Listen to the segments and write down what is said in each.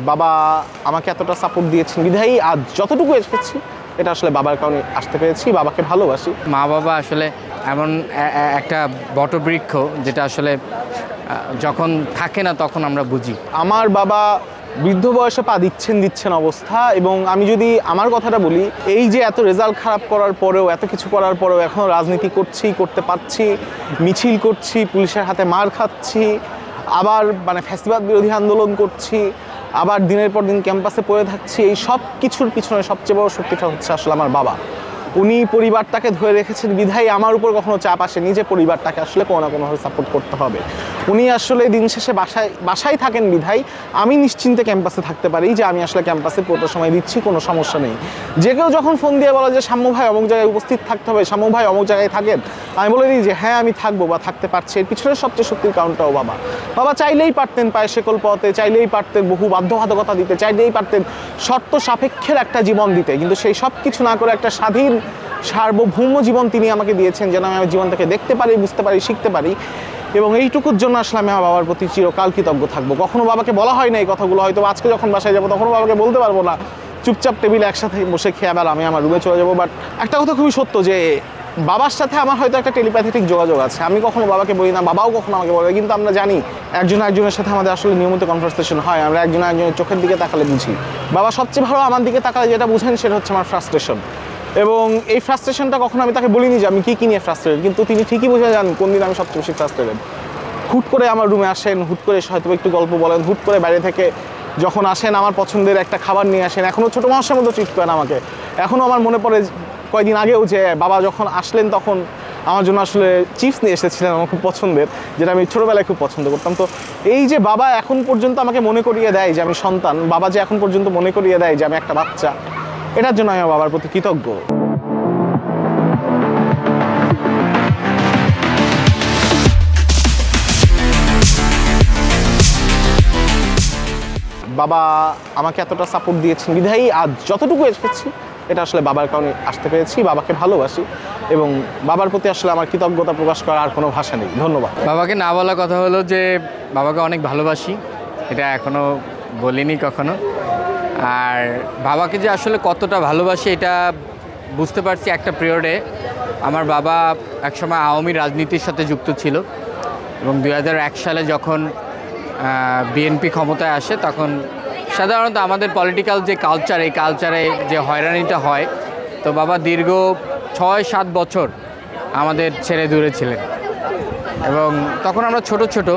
বাবা আমাকে এতটা সাপোর্ট দিয়েছেন বিধায়ী আজ যতটুকু এসেছি এটা আসলে বাবার কারণে আসতে পেরেছি। বাবাকে ভালোবাসি। মা বাবা আসলে এমন একটা বটবৃক্ষ যেটা আসলে যখন থাকে না তখন আমরা বুঝি। আমার বাবা বৃদ্ধ বয়সে পা দিচ্ছেন অবস্থা, এবং আমি যদি আমার কথাটা বলি, এই যে এত রেজাল্ট খারাপ করার পরেও, এত কিছু করার পরেও এখনও রাজনীতি করতে পারছি, মিছিল করছি, পুলিশের হাতে মার খাচ্ছি, আবার ফ্যাসিবাদ বিরোধী আন্দোলন করছি, আবার দিনের পর দিন ক্যাম্পাসে পড়ে থাকছি, এই সব কিছুর পিছনে সবচেয়ে বড় শক্তিটা হচ্ছে আসলে আমার বাবা। উনি পরিবারটাকে ধরে রেখেছেন বিধায় আমার উপর কখনো চাপ আসেনি যে পরিবারটাকে আসলে কোনো না কোনোভাবে সাপোর্ট করতে হবে। উনি আসলে দিন শেষে বাসায় থাকেন বিধায় আমি নিশ্চিন্তে ক্যাম্পাসে থাকতে পারি যে আমি আসলে ক্যাম্পাসে পুরোটা সময় দিচ্ছি, কোনো সমস্যা নেই। যে কেউ যখন ফোন দিয়ে বলে যে শাম্মু ভাই অমুক জায়গায় উপস্থিত থাকতে হবে, শাম্মু ভাই অমুক জায়গায় থাকেন, আমি বলে দিই যে হ্যাঁ আমি থাকবো বা থাকতে পারছি। এর পিছনে সবচেয়ে শক্তির কারণটাও বাবা। বাবা চাইলেই পারতেন পায়ে শেকল পথে, চাইলেই পারতেন বহু বাধ্যবাধকতা দিতে, চাইলেই পারতেন শর্ত সাপেক্ষের একটা জীবন দিতে, কিন্তু সেই সব কিছু না করে একটা স্বাধীন সার্বভৌম জীবন তিনি আমাকে দিয়েছেন যেন আমি আমার জীবনটাকে দেখতে পারি, বুঝতে পারি, শিখতে পারি। এবং এইটুকুর জন্য আসলে আমি আমার বাবার প্রতি চিরকাল কৃতজ্ঞ থাকবো। কখনো বাবাকে বলা হয় না এই কথাগুলো, হয়তো আজকে যখন বাসায় যাবো তখনও বাবাকে বলতে পারবো না, চুপচাপ টেবিলে একসাথে বসে খেয়ে আবার আমি আমার রুমে চলে যাবো। বাট একটা কথা খুবই সত্য যে বাবার সাথে আমার হয়তো একটা টেলিপ্যাথেটিক যোগাযোগ আছে। আমি কখনো বাবাকে বলি না, বাবাও কখনো আমাকে বলে, কিন্তু আমরা জানি একজনের সাথে আমাদের আসলে নিয়মিত কনভারসেশন হয়, আমরা একজনের চোখের দিকে তাকালে বুঝি। বাবা সবচেয়ে ভালো আমার দিকে তাকালে যেটা বুঝেন সেটা হচ্ছে আমার ফ্রাস্ট্রেশন, এবং এই ফ্রাস্ট্রেশনটা কখনো আমি তাকে বলিনি যে আমি কী নিয়ে ফ্রাস্ট্রেটেড, কিন্তু তিনি ঠিকই বুঝে যান কোন দিন আমি সবচেয়ে বেশি ফ্রাস্ট্রেটেড। হুট করে আমার রুমে আসেন, হুট করে হয়তো একটু গল্প বলেন, হুট করে বাইরে থেকে যখন আসেন আমার পছন্দের একটা খাবার নিয়ে আসেন, এখনও ছোটো মানুষের মতো ট্রিট করেন আমাকে। এখনও আমার মনে পড়ে কয়েকদিন আগেও যে বাবা যখন আসলেন তখন আমার জন্য আসলে চিপস নিয়ে এসেছিলেন আমার খুব পছন্দের, যেটা আমি ছোটোবেলায় খুব পছন্দ করতাম। তো এই যে বাবা এখন পর্যন্ত আমাকে মনে করিয়ে দেয় যে আমি সন্তান, বাবা যে এখন পর্যন্ত মনে করিয়ে দেয় যে আমি একটা বাচ্চা, এটার জন্য আমি আমার বাবার প্রতি কৃতজ্ঞ। বাবা আমাকে এতটা সাপোর্ট দিয়েছেন বিধায়ী আজ যতটুকু এসেছি এটা আসলে বাবার কারণে আসতে পেরেছি। বাবাকে ভালোবাসি এবং বাবার প্রতি আসলে আমার কৃতজ্ঞতা প্রকাশ করার আর কোনো ভাষা নেই। ধন্যবাদ। বাবাকে না বলা কথা হলো যে বাবাকে অনেক ভালোবাসি, এটা এখনও বলিনি কখনো। আর বাবাকে যে আসলে কতটা ভালোবাসি এটা বুঝতে পারছি একটা পিরিয়ডে। আমার বাবা একসময় আওয়ামী রাজনীতির সাথে যুক্ত ছিল, এবং 2001 সালে যখন বিএনপি ক্ষমতায় আসে তখন সাধারণত আমাদের পলিটিক্যাল যে কালচার, এই কালচারে যে হয়রানিটা হয়, তো বাবা দীর্ঘ 6-7 বছর আমাদের ছেড়ে দূরে ছিলেন। এবং তখন আমরা ছোট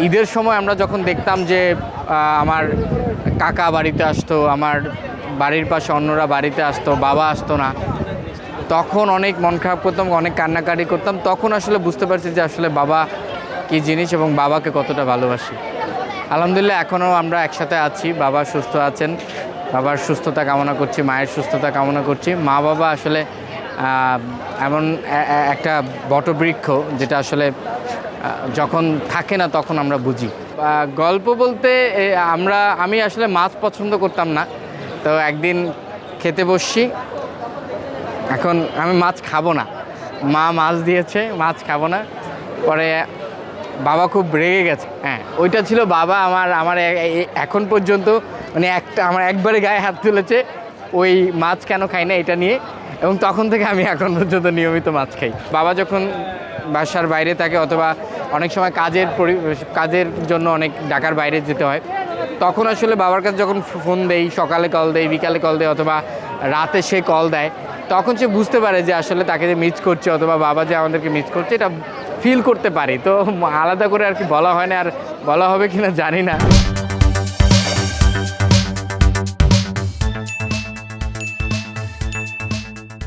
ঈদের সময় আমরা যখন দেখতাম যে আমার কাকা বাড়িতে আসতো, আমার বাড়ির পাশে অন্যরা বাড়িতে আসতো, বাবা আসতো না, তখন অনেক মন খারাপ করতাম, অনেক কান্নাকাটি করতাম। তখন আসলে বুঝতে পারছি যে আসলে বাবা কী জিনিস এবং বাবাকে কতটা ভালোবাসি। আলহামদুলিল্লাহ এখনও আমরা একসাথে আছি, বাবা সুস্থ আছেন, বাবার সুস্থতা কামনা করছি, মায়ের সুস্থতা কামনা করছি। মা বাবা আসলে এমন একটা বটবৃক্ষ যেটা আসলে যখন থাকে না তখন আমরা বুঝি। গল্প বলতে আমি আসলে মাছ পছন্দ করতাম না, তো একদিন খেতে বসছি, এখন আমি মাছ খাবো না, মা মাছ দিয়েছে, মাছ খাবো না, পরে বাবা খুব রেগে গেছে। হ্যাঁ, ওইটা ছিল বাবা আমার এখন পর্যন্ত আমার একবারে গায়ে হাত তুলেছে ওই মাছ কেন খাই না এটা নিয়ে, এবং তখন থেকে আমি এখন পর্যন্ত নিয়মিত মাছ খাই। বাবা যখন বাসার বাইরে থাকে অথবা অনেক সময় কাজের জন্য অনেক ঢাকার বাইরে যেতে হয়, তখন আসলে বাবার কাছে যখন ফোন দেই, সকালে কল দেই, বিকালে কল দেয়, অথবা রাতে সে কল দেয়, তখন সে বুঝতে পারে যে আসলে তাকে যে মিস করছে অথবা বাবা যে আমাদেরকে মিস করছে এটা ফিল করতে পারি। তো আলাদা করে আর কি বলা হয় না, আর বলা হবে কিনা জানি না।